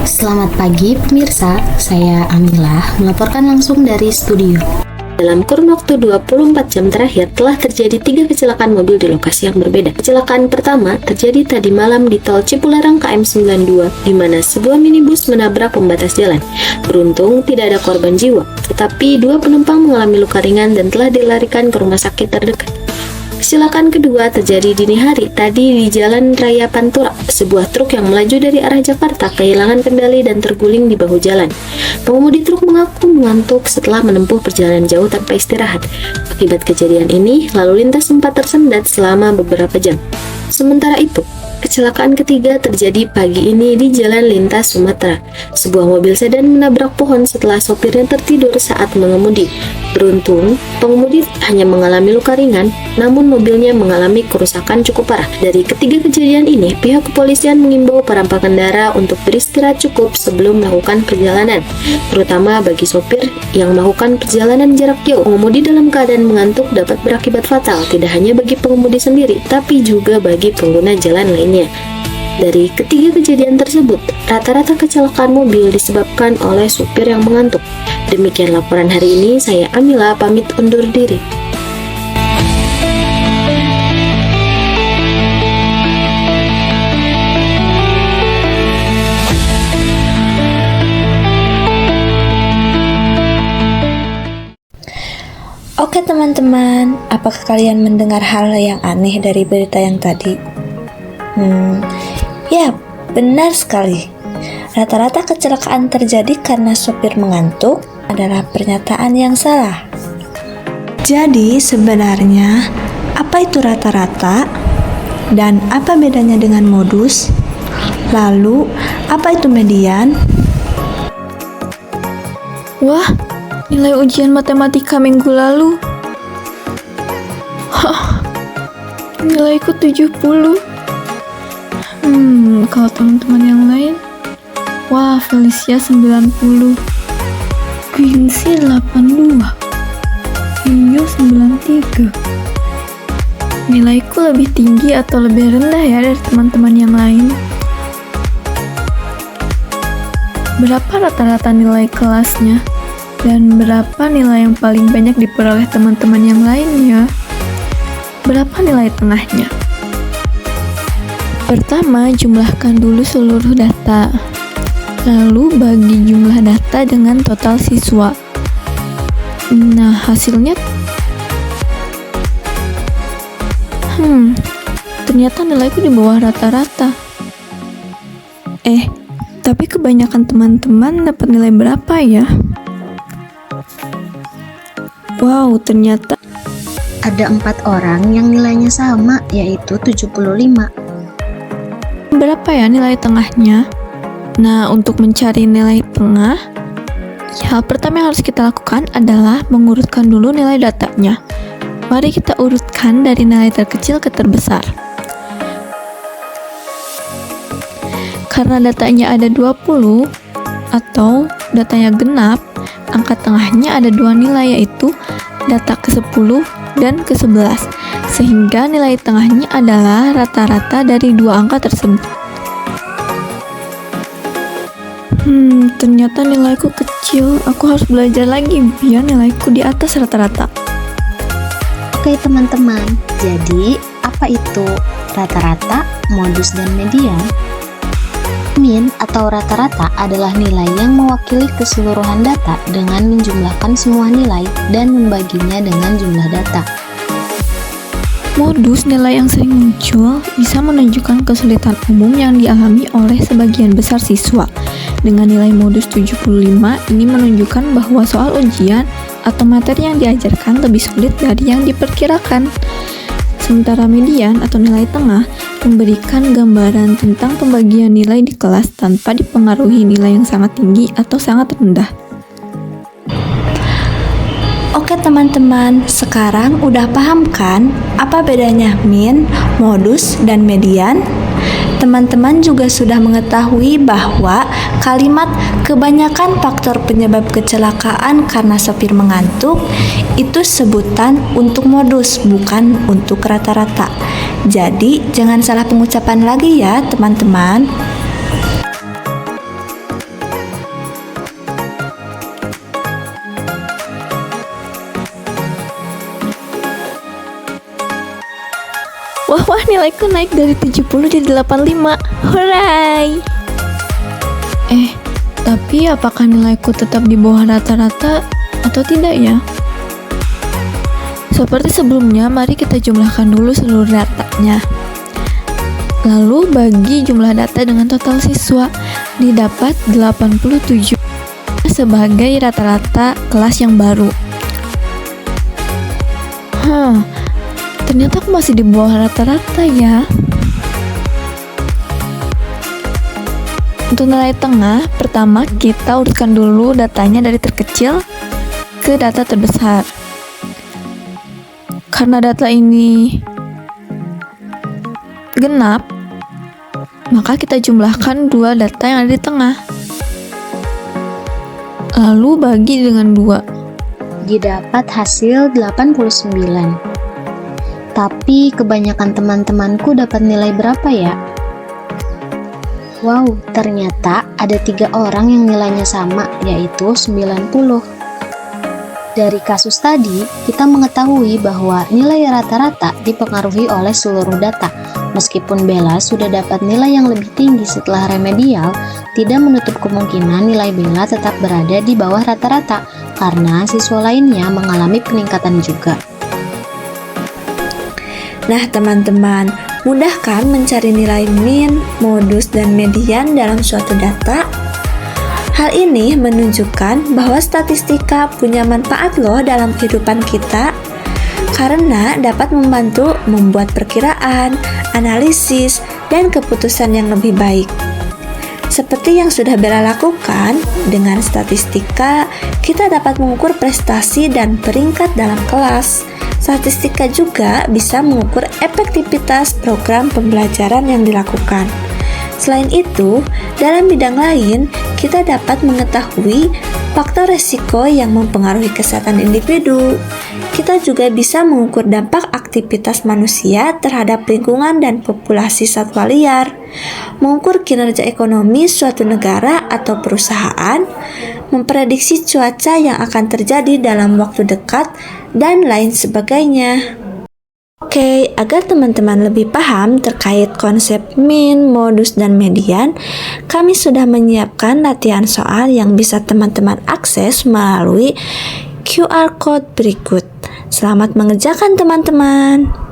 Selamat pagi pemirsa, saya Amilah melaporkan langsung dari studio. Dalam kurun waktu 24 jam terakhir telah terjadi 3 kecelakaan mobil di lokasi yang berbeda. Kecelakaan pertama terjadi tadi malam di tol Cipularang KM92, di mana sebuah minibus menabrak pembatas jalan. Beruntung tidak ada korban jiwa, tetapi 2 penumpang mengalami luka ringan dan telah dilarikan ke rumah sakit terdekat. Kecelakaan kedua terjadi dini hari tadi di Jalan Raya Pantura. Sebuah truk yang melaju dari arah Jakarta kehilangan kendali dan terguling di bahu jalan. Pengemudi truk mengaku mengantuk setelah menempuh perjalanan jauh tanpa istirahat. Akibat kejadian ini, lalu lintas sempat tersendat selama beberapa jam. Sementara itu, kecelakaan ketiga terjadi pagi ini di Jalan Lintas Sumatera. Sebuah mobil sedan menabrak pohon setelah sopirnya tertidur saat mengemudi. Beruntung, pengemudi hanya mengalami luka ringan, namun mobilnya mengalami kerusakan cukup parah. Dari ketiga kejadian ini, pihak kepolisian mengimbau para pengendara untuk beristirahat cukup sebelum melakukan perjalanan, terutama bagi sopir yang melakukan perjalanan jarak jauh. Pengemudi dalam keadaan mengantuk dapat berakibat fatal, tidak hanya bagi pengemudi sendiri, tapi juga bagi pengguna jalan lainnya. Dari ketiga kejadian tersebut, rata-rata kecelakaan mobil disebabkan oleh supir yang mengantuk. Demikian laporan hari ini, saya Amila pamit undur diri. Oke teman-teman, apakah kalian mendengar hal yang aneh dari berita yang tadi? Ya, benar sekali. Rata-rata kecelakaan terjadi karena sopir mengantuk adalah pernyataan yang salah. Jadi sebenarnya, apa itu rata-rata? Dan apa bedanya dengan modus? Lalu, apa itu median? Wah, nilai ujian matematika minggu lalu. Nilaiku 70. Kalau teman-teman yang lain, wah, Felicia 90, Quincy 82, Rio 93. Nilaiku lebih tinggi atau lebih rendah ya dari teman-teman yang lain? Berapa rata-rata nilai kelasnya? Dan berapa nilai yang paling banyak diperoleh teman-teman yang lainnya? Berapa nilai tengahnya? Pertama, jumlahkan dulu seluruh data. Lalu bagi jumlah data dengan total siswa. Nah, hasilnya ternyata nilaiku di bawah rata-rata. Tapi kebanyakan teman-teman dapat nilai berapa ya? Wow, ternyata Ada 4 orang yang nilainya sama, yaitu 75. berapa ya nilai tengahnya? Nah, untuk mencari nilai tengah, hal pertama yang harus kita lakukan adalah mengurutkan dulu nilai datanya. Mari kita urutkan dari nilai terkecil ke terbesar. Karena datanya ada 20 atau datanya genap, angka tengahnya ada 2 nilai, yaitu data ke-10 dan ke-11, sehingga nilai tengahnya adalah rata-rata dari 2 angka tersebut. Ternyata nilaiku kecil, aku harus belajar lagi biar nilaiku di atas rata-rata. Oke teman-teman, jadi apa itu rata-rata, modus, dan median? Mean atau rata-rata adalah nilai yang mewakili keseluruhan data dengan menjumlahkan semua nilai dan membaginya dengan jumlah data. Modus, nilai yang sering muncul, bisa menunjukkan kesulitan umum yang dialami oleh sebagian besar siswa. Dengan nilai modus 75, ini menunjukkan bahwa soal ujian atau materi yang diajarkan lebih sulit dari yang diperkirakan. Sementara median atau nilai tengah memberikan gambaran tentang pembagian nilai di kelas tanpa dipengaruhi nilai yang sangat tinggi atau sangat rendah. Oke teman-teman, sekarang udah paham kan apa bedanya mean, modus, dan median? Teman-teman juga sudah mengetahui bahwa kalimat kebanyakan faktor penyebab kecelakaan karena sopir mengantuk itu sebutan untuk modus, bukan untuk rata-rata. Jadi, jangan salah pengucapan lagi ya, teman-teman. Wah, nilaiku naik dari 70 jadi 85. Hooray! Tapi apakah nilaiku tetap di bawah rata-rata atau tidak ya? Seperti sebelumnya, mari kita jumlahkan dulu seluruh datanya. Lalu bagi jumlah data dengan total siswa, didapat 87 sebagai rata-rata kelas yang baru. Ternyata aku masih di bawah rata-rata ya. Untuk nilai tengah, pertama kita urutkan dulu datanya dari terkecil ke data terbesar. Karena data ini genap, maka kita jumlahkan dua data yang ada di tengah. Lalu bagi dengan 2. Didapat hasil 89. Tapi kebanyakan teman-temanku dapat nilai berapa ya? Wow, ternyata ada 3 orang yang nilainya sama, yaitu 90. Dari kasus tadi, kita mengetahui bahwa nilai rata-rata dipengaruhi oleh seluruh data. Meskipun Bella sudah dapat nilai yang lebih tinggi setelah remedial, tidak menutup kemungkinan nilai Bella tetap berada di bawah rata-rata, karena siswa lainnya mengalami peningkatan juga. Nah, teman-teman, mudah kan mencari nilai min, modus, dan median dalam suatu data? Hal ini menunjukkan bahwa statistika punya manfaat loh dalam kehidupan kita, karena dapat membantu membuat perkiraan, analisis, dan keputusan yang lebih baik. Seperti yang sudah Bella lakukan, dengan statistika kita dapat mengukur prestasi dan peringkat dalam kelas. Statistika juga bisa mengukur efektivitas program pembelajaran yang dilakukan. Selain itu, dalam bidang lain, kita dapat mengetahui faktor risiko yang mempengaruhi kesehatan individu. Kita juga bisa mengukur dampak aktivitas manusia terhadap lingkungan dan populasi satwa liar, mengukur kinerja ekonomi suatu negara atau perusahaan, memprediksi cuaca yang akan terjadi dalam waktu dekat, dan lain sebagainya. Oke, agar teman-teman lebih paham terkait konsep min, modus, dan median, kami sudah menyiapkan latihan soal yang bisa teman-teman akses melalui QR Code berikut. Selamat mengerjakan teman-teman!